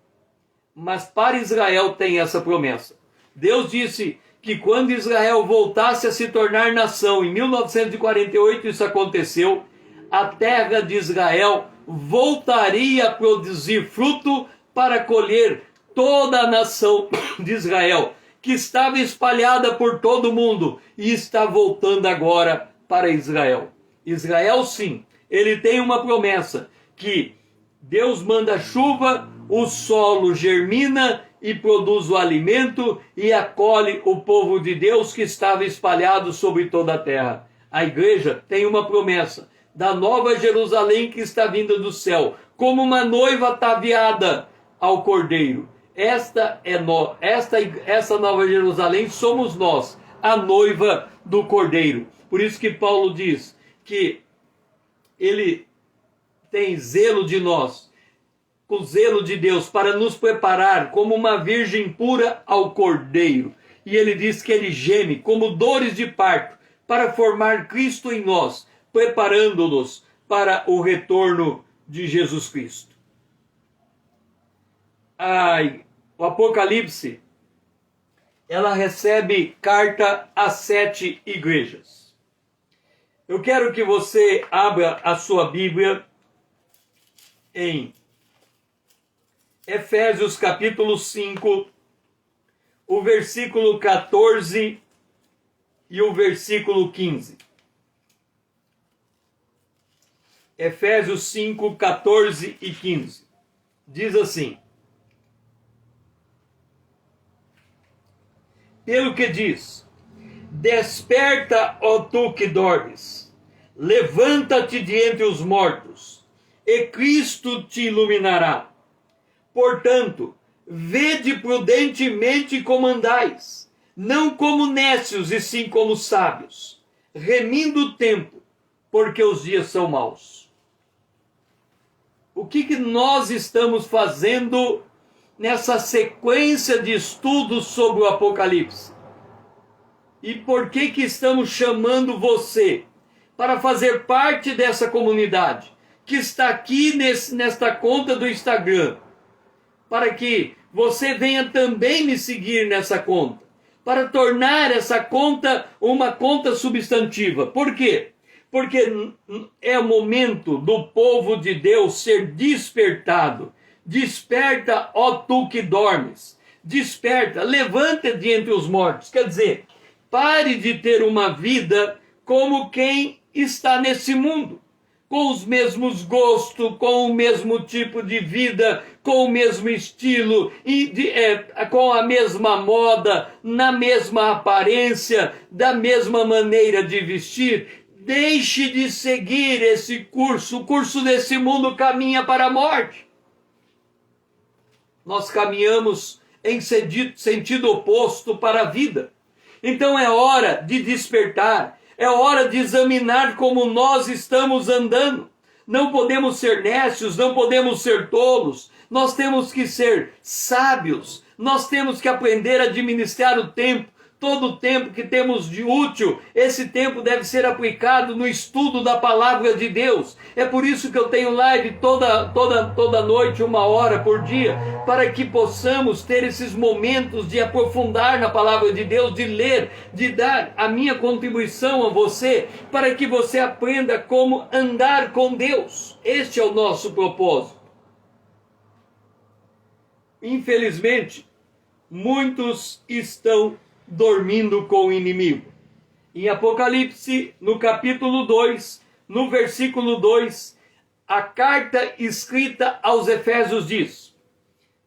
Mas para Israel tem essa promessa. Deus disse que quando Israel voltasse a se tornar nação, em 1948 isso aconteceu, a terra de Israel voltaria a produzir fruto para colher toda a nação de Israel, que estava espalhada por todo o mundo e está voltando agora para Israel. Israel, sim, ele tem uma promessa, que Deus manda chuva, o solo germina e produz o alimento e acolhe o povo de Deus que estava espalhado sobre toda a terra. A igreja tem uma promessa da nova Jerusalém que está vinda do céu, como uma noiva ataviada ao Cordeiro. Essa nova Jerusalém somos nós, a noiva do Cordeiro. Por isso que Paulo diz que ele tem zelo de nós, o zelo de Deus, para nos preparar como uma virgem pura ao Cordeiro. E ele diz que ele geme como dores de parto, para formar Cristo em nós, preparando-nos para o retorno de Jesus Cristo. Ai, o Apocalipse, ela recebe carta a 7 igrejas. Eu quero que você abra a sua Bíblia em Efésios capítulo 5, o versículo 14 e o versículo 15. Efésios 5, 14 e 15. Diz assim: pelo que diz, desperta, ó tu que dormes, levanta-te de entre os mortos, e Cristo te iluminará. Portanto, vede prudentemente como andais, não como nécios, e sim como sábios, remindo o tempo, porque os dias são maus. O que nós estamos fazendo nessa sequência de estudos sobre o Apocalipse? E por que estamos chamando você para fazer parte dessa comunidade que está aqui nesta conta do Instagram? Para que você venha também me seguir nessa conta, para tornar essa conta uma conta substantiva. Por quê? Porque é o momento do povo de Deus ser despertado. Desperta, ó tu que dormes. Desperta, levanta de entre os mortos. Quer dizer, pare de ter uma vida como quem está nesse mundo, com os mesmos gostos, com o mesmo tipo de vida, com o mesmo estilo, com a mesma moda, na mesma aparência, da mesma maneira de vestir. Deixe de seguir esse curso. O curso desse mundo caminha para a morte. Nós caminhamos em sentido oposto para a vida. Então é hora de despertar. É hora de examinar como nós estamos andando. Não podemos ser nécios, não podemos ser tolos. Nós temos que ser sábios. Nós temos que aprender a administrar o tempo. Todo o tempo que temos de útil, esse tempo deve ser aplicado no estudo da palavra de Deus. É por isso que eu tenho live toda noite, 1 hora por dia, para que possamos ter esses momentos de aprofundar na palavra de Deus, de ler, de dar a minha contribuição a você, para que você aprenda como andar com Deus. Este é o nosso propósito. Infelizmente, muitos estão dormindo com o inimigo. Em Apocalipse, no capítulo 2, no versículo 2, a carta escrita aos Efésios diz: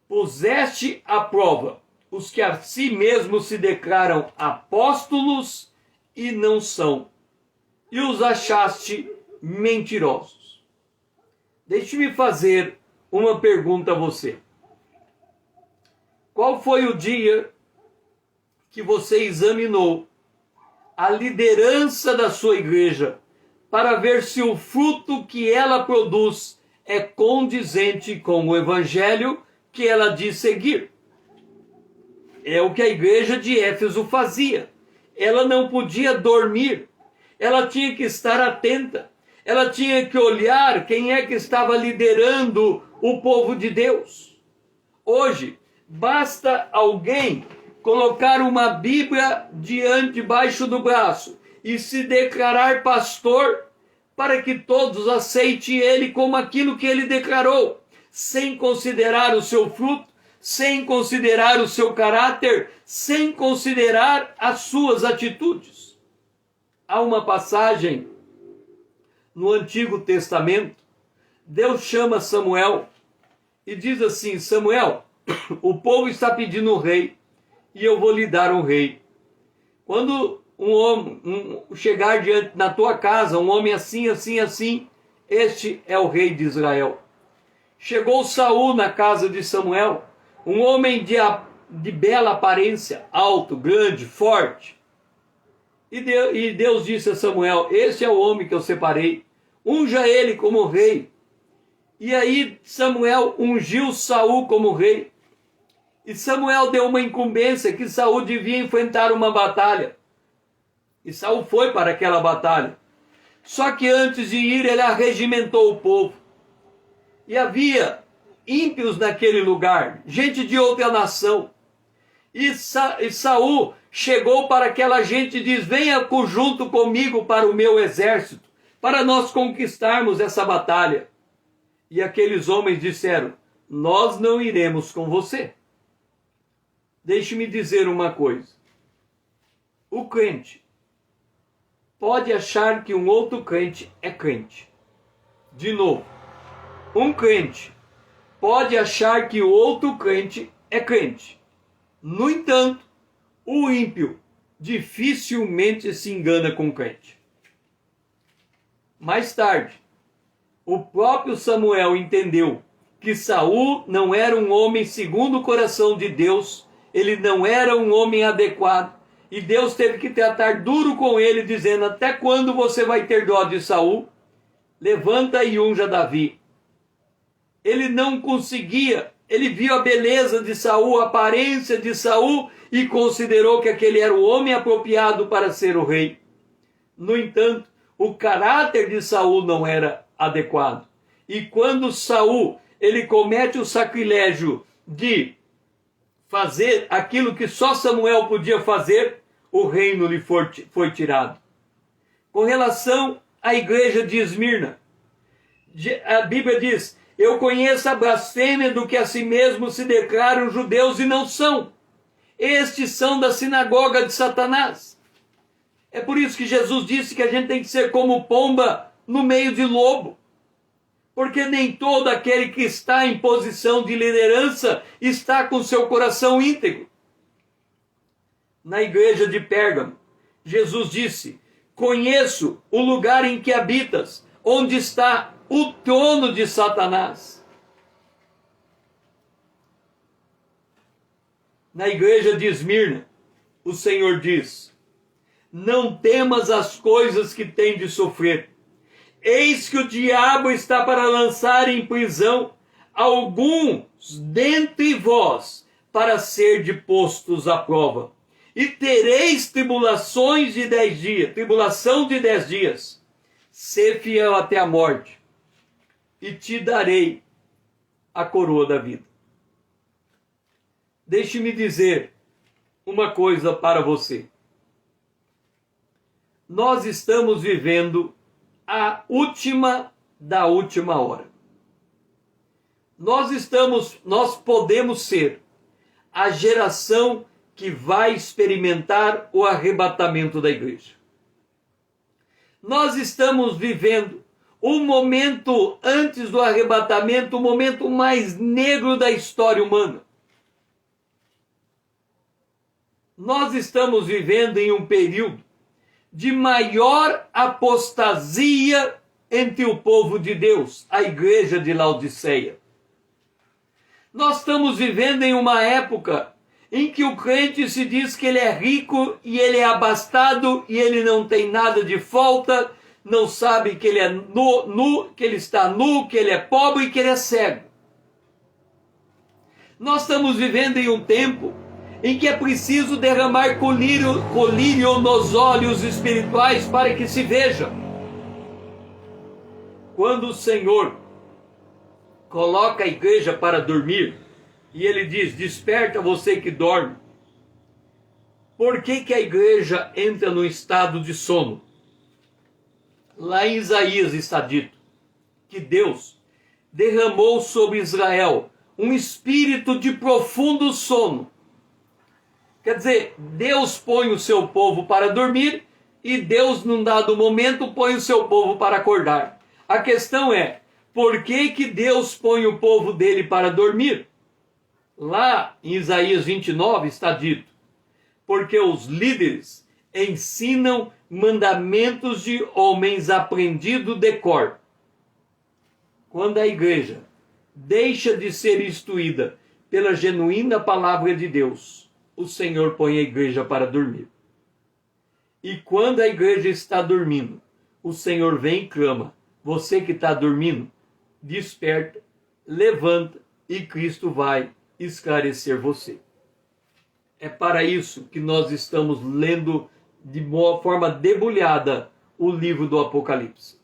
puseste à prova os que a si mesmos se declaram apóstolos e não são, e os achaste mentirosos. Deixe-me fazer uma pergunta a você. Qual foi o dia que você examinou a liderança da sua igreja para ver se o fruto que ela produz é condizente com o evangelho que ela diz seguir? É o que a igreja de Éfeso fazia. Ela não podia dormir. Ela tinha que estar atenta. Ela tinha que olhar quem é que estava liderando o povo de Deus. Hoje, basta alguém colocar uma Bíblia debaixo do braço e se declarar pastor para que todos aceitem ele como aquilo que ele declarou, sem considerar o seu fruto, sem considerar o seu caráter, sem considerar as suas atitudes. Há uma passagem no Antigo Testamento, Deus chama Samuel e diz assim: Samuel, o povo está pedindo um rei, e eu vou lhe dar um rei. Quando um homem chegar diante na tua casa, um homem assim, assim, assim, este é o rei de Israel. Chegou Saul na casa de Samuel, um homem de bela aparência, alto, grande, forte. E Deus disse a Samuel: esse é o homem que eu separei, unja ele como rei. E aí Samuel ungiu Saul como rei. E Samuel deu uma incumbência que Saul devia enfrentar uma batalha. E Saul foi para aquela batalha. Só que antes de ir, ele arregimentou o povo. E havia ímpios naquele lugar, gente de outra nação. E Saul chegou para aquela gente e diz: venha junto comigo para o meu exército, para nós conquistarmos essa batalha. E aqueles homens disseram: nós não iremos com você. Deixe-me dizer uma coisa. O crente pode achar que um outro crente é crente. De novo, um crente pode achar que o outro crente é crente. No entanto, o ímpio dificilmente se engana com o crente. Mais tarde, o próprio Samuel entendeu que Saul não era um homem segundo o coração de Deus, ele não era um homem adequado, e Deus teve que tratar duro com ele, dizendo: até quando você vai ter dó de Saul? Levanta e unja Davi. Ele não conseguia, ele viu a beleza de Saul, a aparência de Saul, e considerou que aquele era o homem apropriado para ser o rei. No entanto, o caráter de Saul não era adequado. E quando Saul, ele comete o sacrilégio de fazer aquilo que só Samuel podia fazer, o reino lhe foi tirado. Com relação à igreja de Esmirna, a Bíblia diz: eu conheço a blasfêmia do que a si mesmo se declaram judeus e não são. Estes são da sinagoga de Satanás. É por isso que Jesus disse que a gente tem que ser como pomba no meio de lobo. Porque nem todo aquele que está em posição de liderança está com seu coração íntegro. Na igreja de Pérgamo, Jesus disse: conheço o lugar em que habitas, onde está o trono de Satanás. Na igreja de Esmirna, o Senhor diz: não temas as coisas que tem de sofrer. Eis que o diabo está para lançar em prisão alguns dentre vós, para ser de postos à prova. E tereis tribulação de 10 dias. Sê fiel até a morte, e te darei a coroa da vida. Deixe-me dizer uma coisa para você. Nós estamos vivendo a última da última hora. Nós podemos ser a geração que vai experimentar o arrebatamento da igreja. Nós estamos vivendo um momento antes do arrebatamento, o momento mais negro da história humana. Nós estamos vivendo em um período de maior apostasia entre o povo de Deus, a igreja de Laodiceia. Nós estamos vivendo em uma época em que o crente se diz que ele é rico e ele é abastado e ele não tem nada de falta, não sabe que ele é nu, que ele está nu, que ele é pobre e que ele é cego. Nós estamos vivendo em um tempo em que é preciso derramar colírio nos olhos espirituais para que se veja. Quando o Senhor coloca a igreja para dormir, e ele diz: desperta você que dorme. Por que a igreja entra no estado de sono? Lá em Isaías está dito que Deus derramou sobre Israel um espírito de profundo sono. Quer dizer, Deus põe o seu povo para dormir e Deus, num dado momento, põe o seu povo para acordar. A questão é, por que Deus põe o povo dele para dormir? Lá em Isaías 29 está dito: porque os líderes ensinam mandamentos de homens aprendidos de cor. Quando a igreja deixa de ser instruída pela genuína palavra de Deus, o Senhor põe a igreja para dormir. E quando a igreja está dormindo, o Senhor vem e clama: você que está dormindo, desperta, levanta, e Cristo vai esclarecer você. É para isso que nós estamos lendo de uma forma debulhada o livro do Apocalipse,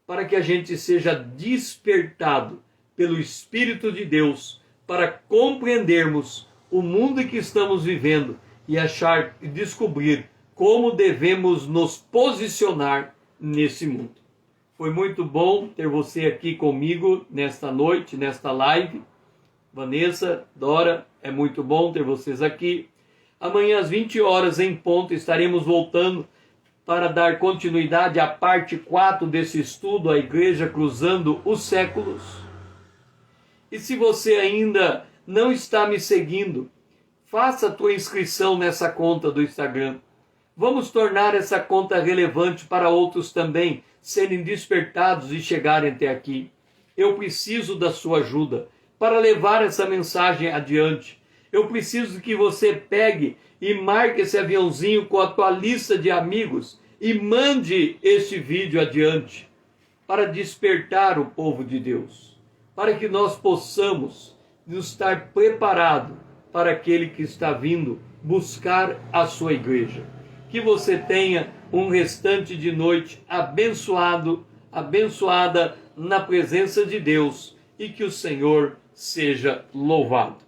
para que a gente seja despertado pelo Espírito de Deus para compreendermos o mundo em que estamos vivendo e achar e descobrir como devemos nos posicionar nesse mundo. Foi muito bom ter você aqui comigo nesta noite, nesta live. Vanessa, Dora, é muito bom ter vocês aqui. Amanhã às 20 horas em ponto estaremos voltando para dar continuidade à parte 4 desse estudo, a Igreja Cruzando os Séculos. E se você ainda não está me seguindo, faça a tua inscrição nessa conta do Instagram. Vamos tornar essa conta relevante para outros também serem despertados e chegarem até aqui. Eu preciso da sua ajuda para levar essa mensagem adiante. Eu preciso que você pegue e marque esse aviãozinho com a tua lista de amigos e mande este vídeo adiante para despertar o povo de Deus, para que nós possamos nos estar preparados para aquele que está vindo buscar a sua igreja. Que você tenha um restante de noite abençoado, abençoada na presença de Deus e que o Senhor seja louvado.